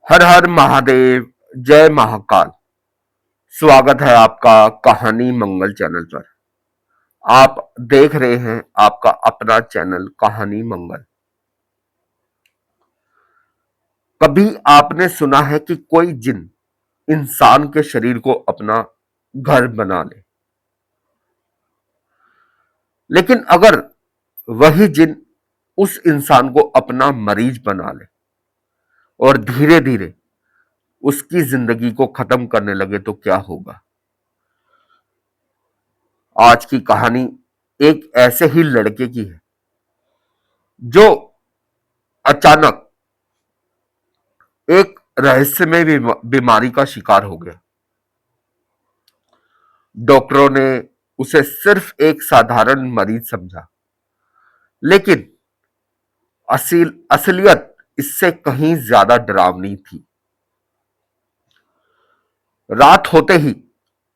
हर हर महादेव। जय महाकाल। स्वागत है आपका कहानी मंगल चैनल पर। आप देख रहे हैं आपका अपना चैनल कहानी मंगल। कभी आपने सुना है कि कोई जिन इंसान के शरीर को अपना घर बना ले, लेकिन अगर वही जिन उस इंसान को अपना मरीज बना ले और धीरे धीरे उसकी जिंदगी को खत्म करने लगे तो क्या होगा? आज की कहानी एक ऐसे ही लड़के की है जो अचानक एक रहस्यमय बीमारी का शिकार हो गया। डॉक्टरों ने उसे सिर्फ एक साधारण मरीज समझा, लेकिन असलियत इससे कहीं ज्यादा डरावनी थी। रात होते ही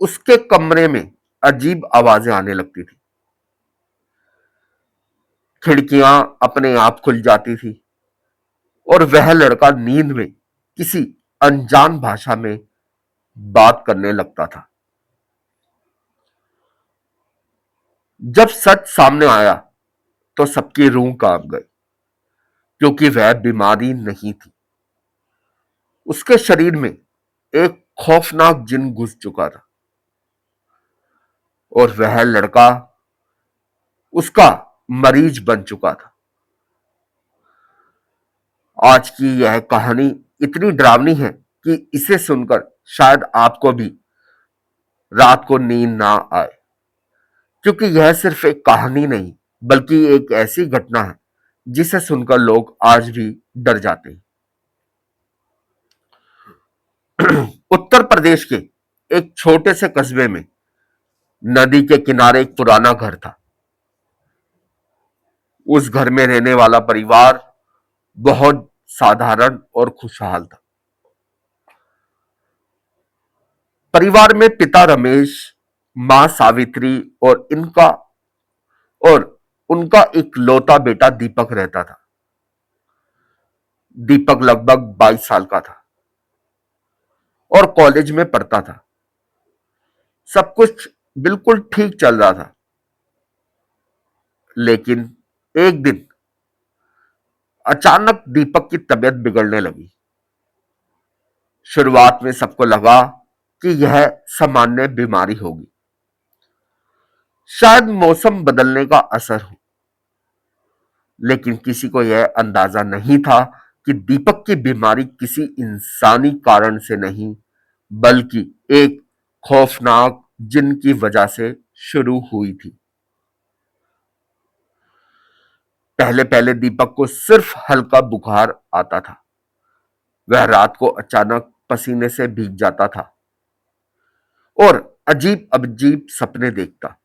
उसके कमरे में अजीब आवाजें आने लगती थी। खिड़कियां अपने आप खुल जाती थी और वह लड़का नींद में किसी अनजान भाषा में बात करने लगता था। जब सच सामने आया तो सबकी रूह कांप गई, क्योंकि वह बीमारी नहीं थी। उसके शरीर में एक खौफनाक जिन घुस चुका था और वह लड़का उसका मरीज बन चुका था। आज की यह कहानी इतनी डरावनी है कि इसे सुनकर शायद आपको भी रात को नींद ना आए, क्योंकि यह सिर्फ एक कहानी नहीं बल्कि एक ऐसी घटना है जिसे सुनकर लोग आज भी डर जाते हैं। उत्तर प्रदेश के एक छोटे से कस्बे में नदी के किनारे एक पुराना घर था। उस घर में रहने वाला परिवार बहुत साधारण और खुशहाल था। परिवार में पिता रमेश, मां सावित्री और उनका इकलौता बेटा दीपक रहता था। दीपक लगभग 22 साल का था और कॉलेज में पढ़ता था। सब कुछ बिल्कुल ठीक चल रहा था, लेकिन एक दिन अचानक दीपक की तबीयत बिगड़ने लगी। शुरुआत में सबको लगा कि यह सामान्य बीमारी होगी, शायद मौसम बदलने का असर हो, लेकिन किसी को यह अंदाजा नहीं था कि दीपक की बीमारी किसी इंसानी कारण से नहीं, बल्कि एक खौफनाक जिन की वजह से शुरू हुई थी। पहले पहले दीपक को सिर्फ हल्का बुखार आता था। वह रात को अचानक पसीने से भीग जाता था और अजीब अजीब सपने देखता।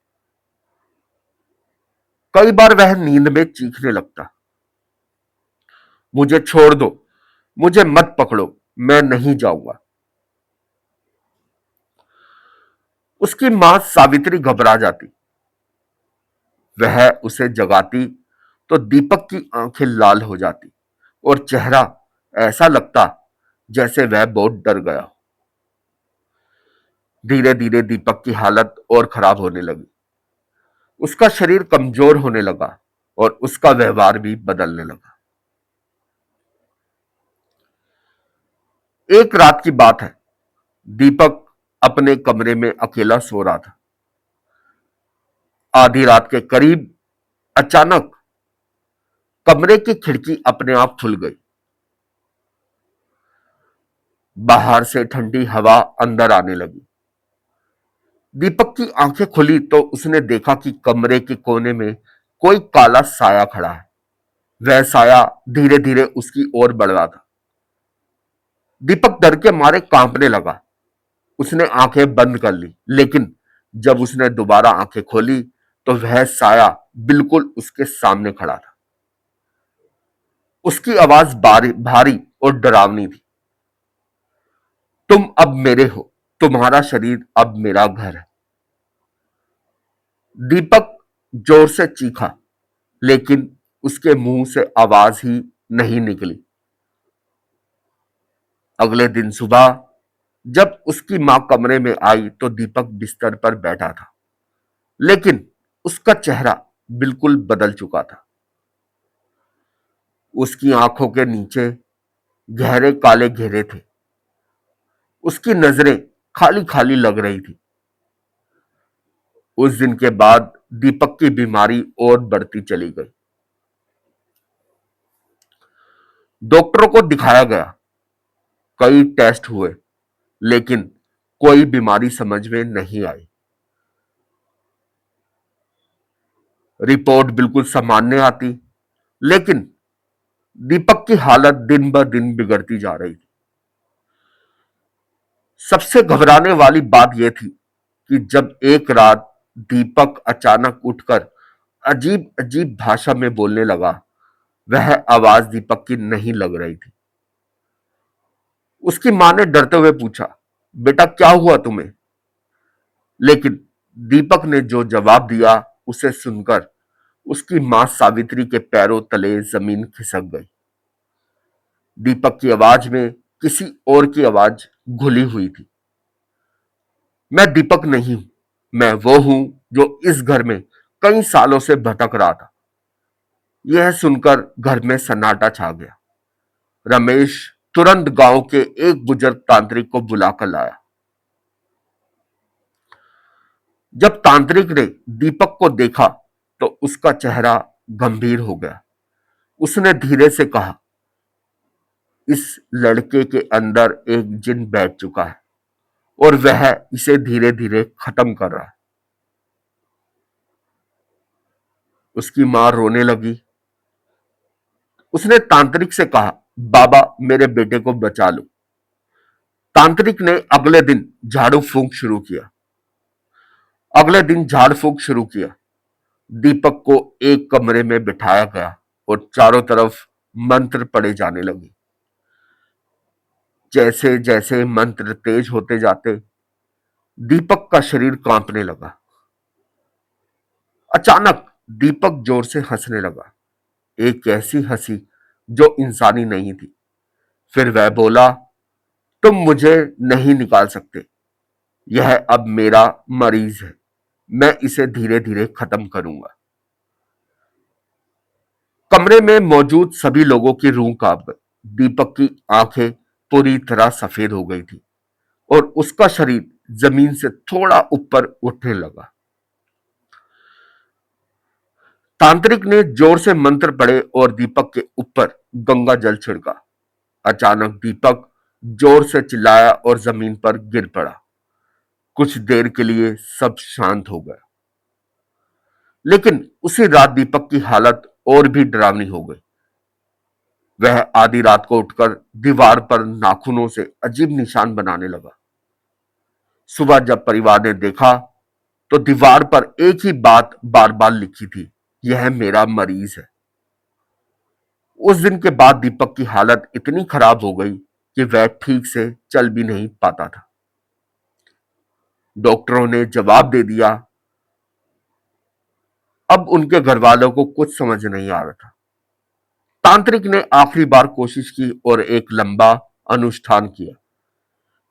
कई बार वह नींद में चीखने लगता, मुझे छोड़ दो, मुझे मत पकड़ो, मैं नहीं जाऊंगा। उसकी मां सावित्री घबरा जाती। वह उसे जगाती तो दीपक की आंखें लाल हो जाती और चेहरा ऐसा लगता जैसे वह बहुत डर गया हो। धीरे धीरे दीपक की हालत और खराब होने लगी। उसका शरीर कमजोर होने लगा और उसका व्यवहार भी बदलने लगा। एक रात की बात है। दीपक अपने कमरे में अकेला सो रहा था। आधी रात के करीब अचानक कमरे की खिड़की अपने आप खुल गई। बाहर से ठंडी हवा अंदर आने लगी। दीपक की आंखें खुली तो उसने देखा कि कमरे के कोने में कोई काला साया खड़ा है। वह साया धीरे धीरे उसकी ओर बढ़ रहा था। दीपक डर के मारे कांपने लगा। उसने आंखें बंद कर ली, लेकिन जब उसने दोबारा आंखें खोली तो वह साया बिल्कुल उसके सामने खड़ा था। उसकी आवाज भारी और डरावनी थी। तुम अब मेरे हो, तुम्हारा शरीर अब मेरा घर है। दीपक जोर से चीखा, लेकिन उसके मुंह से आवाज ही नहीं निकली। अगले दिन सुबह जब उसकी मां कमरे में आई तो दीपक बिस्तर पर बैठा था, लेकिन उसका चेहरा बिल्कुल बदल चुका था। उसकी आंखों के नीचे गहरे काले घेरे थे। उसकी नजरें खाली खाली लग रही थी। उस दिन के बाद दीपक की बीमारी और बढ़ती चली गई। डॉक्टरों को दिखाया गया, कई टेस्ट हुए, लेकिन कोई बीमारी समझ में नहीं आई। रिपोर्ट बिल्कुल सामान्य आती, लेकिन दीपक की हालत दिन ब दिन बिगड़ती जा रही थी। सबसे घबराने वाली बात यह थी कि जब एक रात दीपक अचानक उठकर अजीब अजीब भाषा में बोलने लगा, वह आवाज दीपक की नहीं लग रही थी। उसकी मां ने डरते हुए पूछा, बेटा क्या हुआ तुम्हें? लेकिन दीपक ने जो जवाब दिया उसे सुनकर उसकी मां सावित्री के पैरों तले जमीन खिसक गई। दीपक की आवाज में किसी और की आवाज घुली हुई थी। मैं दीपक नहीं हूं, मैं वो हूं जो इस घर में कई सालों से भटक रहा था। यह सुनकर घर में सन्नाटा छा गया। रमेश तुरंत गांव के एक बुजुर्ग तांत्रिक को बुलाकर लाया। जब तांत्रिक ने दीपक को देखा तो उसका चेहरा गंभीर हो गया। उसने धीरे से कहा, इस लड़के के अंदर एक जिन बैठ चुका है और वह इसे धीरे धीरे खत्म कर रहा है। उसकी मां रोने लगी। उसने तांत्रिक से कहा, बाबा मेरे बेटे को बचा लो। तांत्रिक ने अगले दिन झाड़ फूंक शुरू किया। दीपक को एक कमरे में बिठाया गया और चारों तरफ मंत्र पढ़े जाने लगे। जैसे जैसे मंत्र तेज होते जाते, दीपक का शरीर कांपने लगा। अचानक दीपक जोर से हंसने लगा, एक ऐसी हंसी जो इंसानी नहीं थी। फिर वह बोला, तुम मुझे नहीं निकाल सकते, यह अब मेरा मरीज है, मैं इसे धीरे धीरे खत्म करूंगा। कमरे में मौजूद सभी लोगों की रूह कांप गई। दीपक की आंखें पूरी तरह सफेद हो गई थी और उसका शरीर जमीन से थोड़ा ऊपर उठने लगा। तांत्रिक ने जोर से मंत्र पढ़े और दीपक के ऊपर गंगा जल छिड़का। अचानक दीपक जोर से चिल्लाया और जमीन पर गिर पड़ा। कुछ देर के लिए सब शांत हो गया, लेकिन उसी रात दीपक की हालत और भी डरावनी हो गई। वह आधी रात को उठकर दीवार पर नाखूनों से अजीब निशान बनाने लगा। सुबह जब परिवार ने देखा तो दीवार पर एक ही बात बार बार लिखी थी, यह मेरा मरीज है। उस दिन के बाद दीपक की हालत इतनी खराब हो गई कि वह ठीक से चल भी नहीं पाता था। डॉक्टरों ने जवाब दे दिया। अब उनके घर वालों को कुछ समझ नहीं आ रहा था। तांत्रिक ने आखिरी बार कोशिश की और एक लंबा अनुष्ठान किया।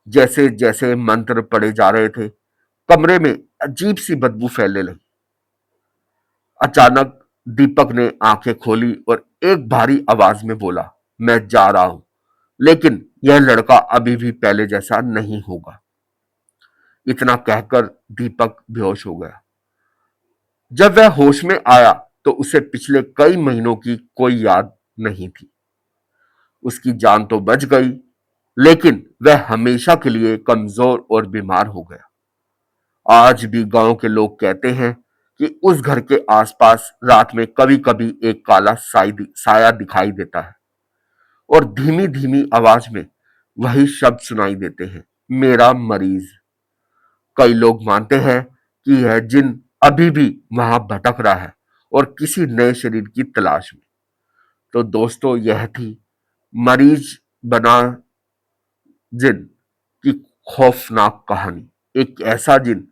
जैसे जैसे मंत्र पढ़े जा रहे थे, कमरे में अजीब सी बदबू फैलने लगी। अचानक दीपक ने आंखें खोली और एक भारी आवाज में बोला, मैं जा रहा हूं, लेकिन यह लड़का अभी भी पहले जैसा नहीं होगा। इतना कहकर दीपक बेहोश हो गया। जब वह होश में आया तो उसे पिछले कई महीनों की कोई याद नहीं थी। उसकी जान तो बच गई, लेकिन वह हमेशा के लिए कमजोर और बीमार हो गया। आज भी गांव के लोग कहते हैं कि उस घर के आसपास रात में कभी कभी एक काला साया दिखाई देता है और धीमी धीमी आवाज में वही शब्द सुनाई देते हैं, मेरा मरीज। कई लोग मानते हैं कि यह जिन अभी भी वहां भटक रहा है और किसी नए शरीर की तलाश में। तो दोस्तों, यह थी मरीज बना जिन की खौफनाक कहानी। एक ऐसा जिन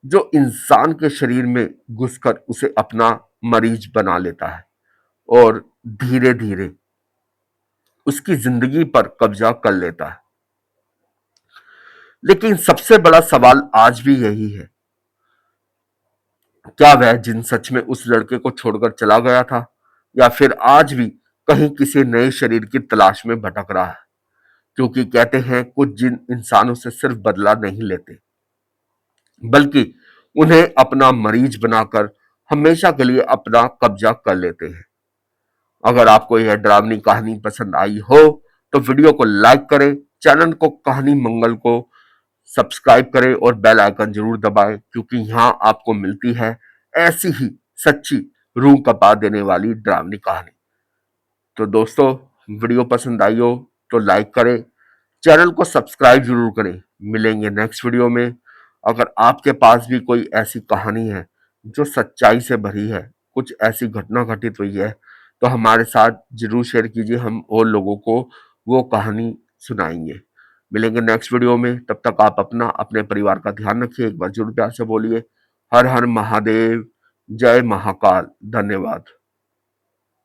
जो इंसान के शरीर में घुसकर उसे अपना मरीज बना लेता है और धीरे धीरे उसकी जिंदगी पर कब्जा कर लेता है। लेकिन सबसे बड़ा सवाल आज भी यही है, क्या वह जिन सच में उस लड़के को छोड़कर चला गया था, या फिर आज भी कहीं किसी नए शरीर की तलाश में भटक रहा है? क्योंकि कहते हैं कुछ जिन इंसानों से सिर्फ बदला नहीं लेते, बल्कि उन्हें अपना मरीज बनाकर हमेशा के लिए अपना कब्जा कर लेते हैं। अगर आपको यह डरावनी कहानी पसंद आई हो तो वीडियो को लाइक करें, चैनल को कहानी मंगल को सब्सक्राइब करें और बेल आइकन जरूर दबाएं, क्योंकि यहाँ आपको मिलती है ऐसी ही सच्ची रूह कपा देने वाली डरावनी कहानी। तो दोस्तों, वीडियो पसंद आई हो तो लाइक करें, चैनल को सब्सक्राइब जरूर करें। मिलेंगे नेक्स्ट वीडियो में। अगर आपके पास भी कोई ऐसी कहानी है जो सच्चाई से भरी है, कुछ ऐसी घटना घटित हुई है, तो हमारे साथ जरूर शेयर कीजिए, हम और लोगों को वो कहानी सुनाएंगे। मिलेंगे नेक्स्ट वीडियो में, तब तक आप अपना अपने परिवार का ध्यान रखिए। एक बार जरूर प्यार से बोलिए हर हर महादेव, जय महाकाल। धन्यवाद।